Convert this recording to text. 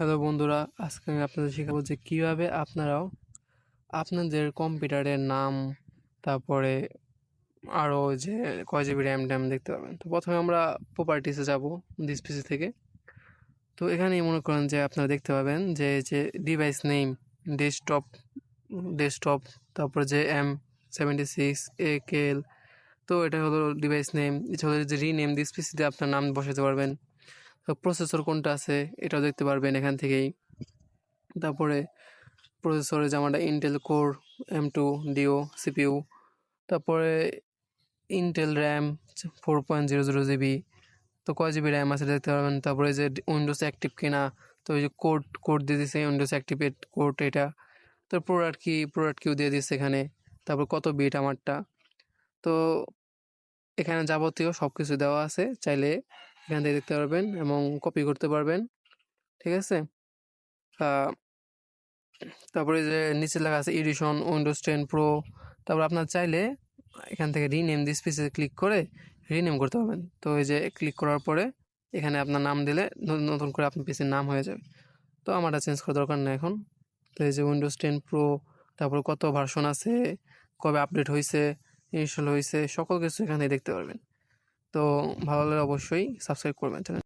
Hello বন্ধুরা, আজকে আমি আপনাদের শেখাবো যে কীভাবে আপনারাও আপনাদের কম্পিউটারের নাম, তারপরে আরও যে কয় জিবি র্যাম ট্যাম দেখতে পাবেন। তো প্রথমে আমরা প্রপার্টিসে যাব দিস পিসি থেকে। তো এখানেই মনে করেন যে আপনারা দেখতে পাবেন যে ডিভাইস নেম, ডেস্কটপ ডেস্কটপ তারপরে যে M76 AKL। তো এটা হলো ডিভাইস নেম। এটা হলো যে রিনেম দিস পিসিতে আপনার নাম বসাতে পারবেন। তো প্রসেসর কোনটা আছে এটাও দেখতে পারবেন এখান থেকেই। তারপরে প্রসেসরে যেমনটা Intel core M2 duo CPU, তারপরে ইন্টেল র্যাম 4.00 GB। তো কয় জিবি র্যাম আছে দেখতে পারবেন। তারপরে যে উইন্ডোজ অ্যাক্টিভ কিনা, তো ওই যে কোড দিয়ে দিচ্ছে উইন্ডোজ অ্যাক্টিভেট কোড এটা। তো প্রোডাক্ট কিউ দিয়ে দিচ্ছে এখানে। তারপর কত বিট আমারটা। তো এখানে যাবতীয় সব কিছু দেওয়া আছে, চাইলে এখান থেকে দেখতে পারবেন এবং কপি করতে পারবেন। ঠিক আছে। তারপরে যে নিচে লেখা আছে এডিশন উইন্ডোজ 10 প্রো। তারপর আপনার চাইলে এখান থেকে রিনেম দিস পিসে ক্লিক করে রিনেম করতে পারবেন। তো এই যে ক্লিক করার পরে এখানে আপনার নাম দিলে নতুন করে আপনার পিসির নাম হয়ে যাবে। তো আমার চেঞ্জ করার দরকার নেই এখন। তো এই যে উইন্ডোজ 10 প্রো, তারপর কত ভার্সন আছে, কবে আপডেট হয়েছে, ইনস্টল হয়েছে, সকল কিছু এখানে দেখতে পারবেন। তো ভালো লাগলে অবশ্যই সাবস্ক্রাইব করবেন চ্যানেল।